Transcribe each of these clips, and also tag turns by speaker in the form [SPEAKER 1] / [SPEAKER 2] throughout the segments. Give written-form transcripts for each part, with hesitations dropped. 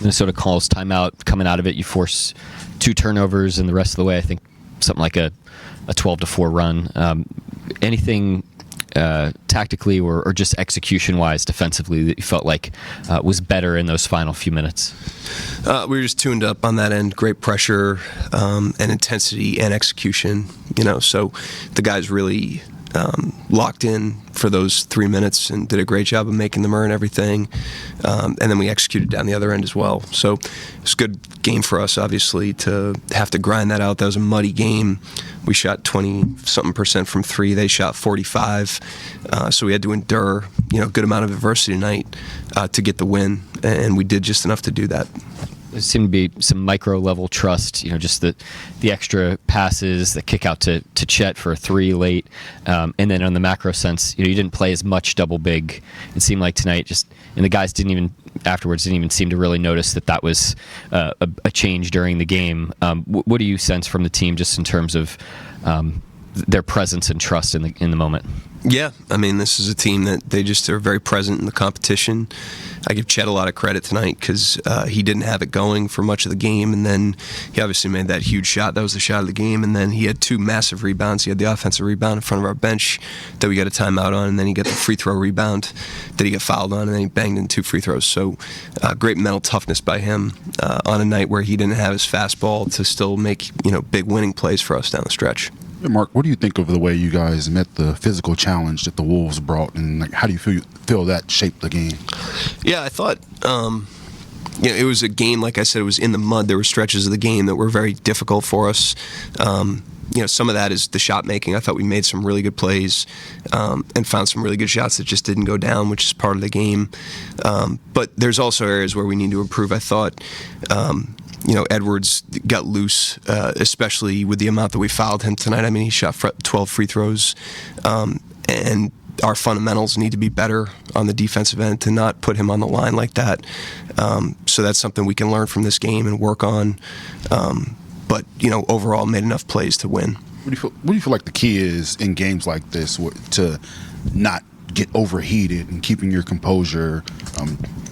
[SPEAKER 1] Minnesota calls timeout. Coming out of it, you force 2 turnovers, and the rest of the way, I think something like a 12-4 run. Anything tactically or just execution-wise, defensively, that you felt like was better in those final few minutes?
[SPEAKER 2] We were just tuned up on that end. Great pressure and intensity and execution. So the guys really locked in for those 3 minutes and did a great job of making them earn everything. And then we executed down the other end as well. So it's a good game for us, obviously, to have to grind that out. That was a muddy game. We shot 20-something% from 3. They shot 45. So we had to endure, a good amount of adversity tonight to get the win. And we did just enough to do that.
[SPEAKER 1] There seemed to be some micro-level trust, just the extra passes, the kick out to Chet for a 3 late. And then on the macro sense, you didn't play as much double big. It seemed like tonight and the guys didn't even seem to really notice that was a change during the game. What do you sense from the team just in terms of their presence and trust in the moment?
[SPEAKER 2] Yeah, this is a team that they just are very present in the competition. I give Chet a lot of credit tonight because he didn't have it going for much of the game, and then he obviously made that huge shot. That was the shot of the game, and then he had 2 massive rebounds. He had the offensive rebound in front of our bench that we got a timeout on, and then he got the free throw rebound that he got fouled on, and then he banged in 2 free throws. So great mental toughness by him on a night where he didn't have his fastball to still make big winning plays for us down the stretch.
[SPEAKER 3] Hey Mark, what do you think of the way you guys met the physical challenge that the Wolves brought, and how do you feel that shaped the game?
[SPEAKER 2] Yeah, I thought it was a game, like I said, it was in the mud. There were stretches of the game that were very difficult for us. Some of that is the shot making. I thought we made some really good plays and found some really good shots that just didn't go down, which is part of the game. But there's also areas where we need to improve. I thought Edwards got loose, especially with the amount that we fouled him tonight. He shot 12 free throws, and our fundamentals need to be better on the defensive end to not put him on the line like that. So that's something we can learn from this game and work on. But overall, made enough plays to win.
[SPEAKER 3] What do you feel like the key is in games like this to not get overheated and keeping your composure?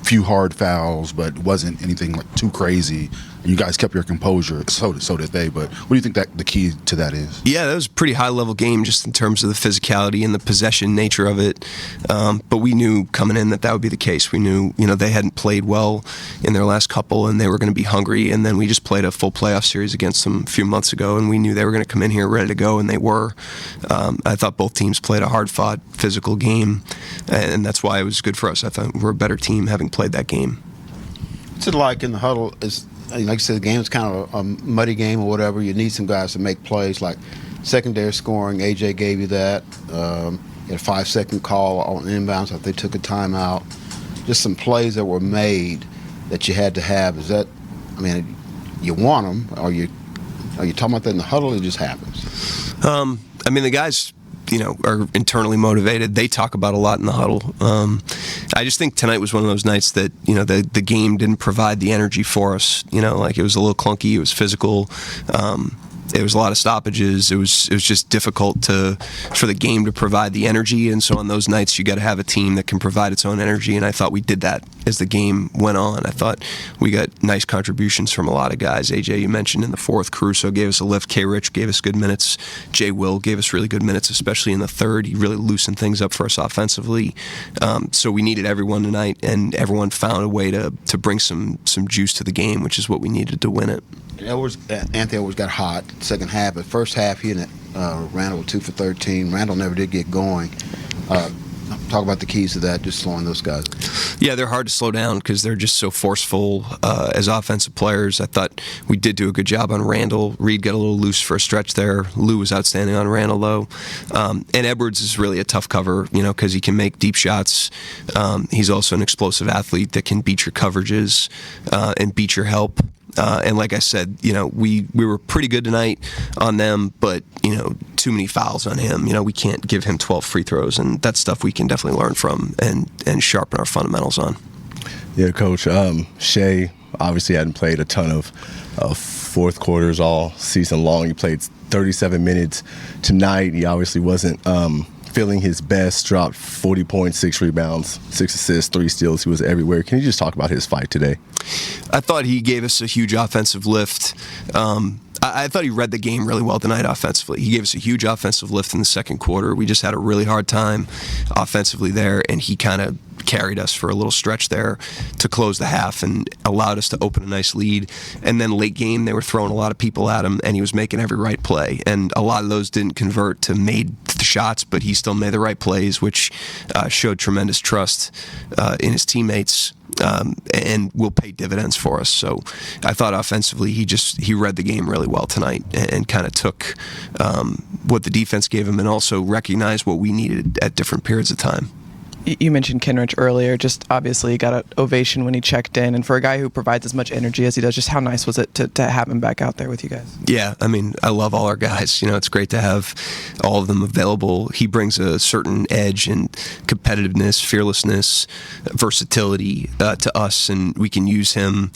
[SPEAKER 3] Few hard fouls, but it wasn't anything like too crazy. And you guys kept your composure. So did they. But what do you think that the key to that is?
[SPEAKER 2] Yeah, that was a pretty high level game just in terms of the physicality and the possession nature of it. But we knew coming in that would be the case. We knew they hadn't played well in their last couple, and they were going to be hungry. And then we just played a full playoff series against them a few months ago, and we knew they were going to come in here ready to go, and they were. I thought both teams played a hard fought, physical game, and that's why it was good for us. I thought we're a better team having played that game.
[SPEAKER 4] What's it like in the huddle? Like I said, the game is kind of a muddy game or whatever. You need some guys to make plays, like secondary scoring. AJ gave you that. You had a 5-second call on inbounds after they took a timeout. Just some plays that were made that you had to have. Is that? You want them? Are you talking about that in the huddle? Or it just happens?
[SPEAKER 2] The guys, are internally motivated. They talk about a lot in the huddle. I just think tonight was one of those nights that, the game didn't provide the energy for us. It was a little clunky. It was physical. There was a lot of stoppages. It was just difficult for the game to provide the energy. And so on those nights, you got to have a team that can provide its own energy. And I thought we did that as the game went on. I thought we got nice contributions from a lot of guys. AJ, you mentioned in the fourth. Caruso gave us a lift. K. Rich gave us good minutes. Jay Will gave us really good minutes, especially in the third. He really loosened things up for us offensively. So we needed everyone tonight, and everyone found a way to bring some juice to the game, which is what we needed to win it.
[SPEAKER 4] Anthony Edwards got hot second half, but first half he and Randall were 2 for 13. Randall never did get going. Talk about the keys to that, just slowing those guys.
[SPEAKER 2] Yeah, they're hard to slow down because they're just so forceful as offensive players. I thought we did do a good job on Randall. Reed got a little loose for a stretch there. Lou was outstanding on Randall, though. And Edwards is really a tough cover, because he can make deep shots. He's also an explosive athlete that can beat your coverages and beat your help. And like I said, we were pretty good tonight on them, but, too many fouls on him. We can't give him 12 free throws, and that's stuff we can definitely learn from and sharpen our fundamentals on.
[SPEAKER 5] Yeah, Coach. Shea obviously hadn't played a ton of fourth quarters all season long. He played 37 minutes tonight. He obviously wasn't feeling his best, dropped 40 points, 6 rebounds, 6 assists, 3 steals. He was everywhere. Can you just talk about his fight today?
[SPEAKER 2] I thought he gave us a huge offensive lift. I thought he read the game really well tonight offensively. He gave us a huge offensive lift in the second quarter. We just had a really hard time offensively there, and he kind of carried us for a little stretch there to close the half and allowed us to open a nice lead. And then late game, they were throwing a lot of people at him, and he was making every right play. And a lot of those didn't convert to made shots, but he still made the right plays, which showed tremendous trust in his teammates. And will pay dividends for us. So I thought offensively he read the game really well tonight and kind of took what the defense gave him and also recognized what we needed at different periods of time.
[SPEAKER 6] You mentioned Kenrich earlier. Just obviously got an ovation when he checked in, and for a guy who provides as much energy as he does, just how nice was it to have him back out there with you guys?
[SPEAKER 2] Yeah, I mean, I love all our guys. It's great to have all of them available. He brings a certain edge and competitiveness, fearlessness, versatility to us, and we can use him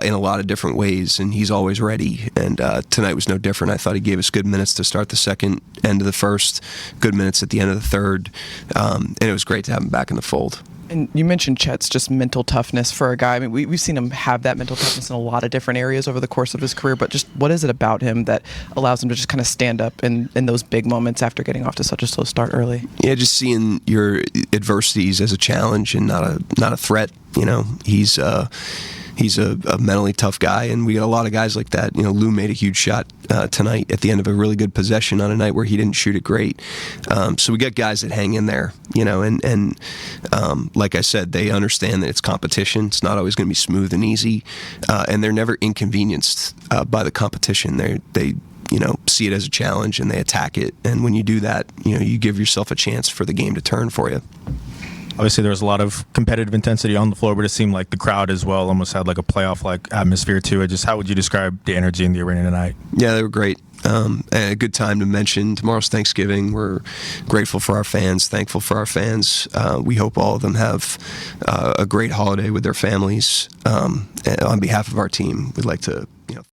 [SPEAKER 2] in a lot of different ways, and he's always ready. And tonight was no different. I thought he gave us good minutes to start the second, end of the first, good minutes at the end of the third, and it was great to have him back in the fold.
[SPEAKER 6] And you mentioned Chet's just mental toughness for a guy. I mean, we've seen him have that mental toughness in a lot of different areas over the course of his career, but just what is it about him that allows him to just kind of stand up in those big moments after getting off to such a slow start early?
[SPEAKER 2] Yeah, just seeing your adversities as a challenge and not a threat. He's a mentally tough guy, and we got a lot of guys like that. Lou made a huge shot tonight at the end of a really good possession on a night where he didn't shoot it great. So we got guys that hang in there, and like I said, they understand that it's competition. It's not always going to be smooth and easy, and they're never inconvenienced by the competition. They see it as a challenge and they attack it. And when you do that, you give yourself a chance for the game to turn for you.
[SPEAKER 7] Obviously, there was a lot of competitive intensity on the floor, but it seemed like the crowd as well almost had like a playoff-like atmosphere to it. Just how would you describe the energy in the arena tonight?
[SPEAKER 2] Yeah, they were great. And a good time to mention. Tomorrow's Thanksgiving. We're grateful for our fans, thankful for our fans. We hope all of them have a great holiday with their families. And on behalf of our team, we'd like to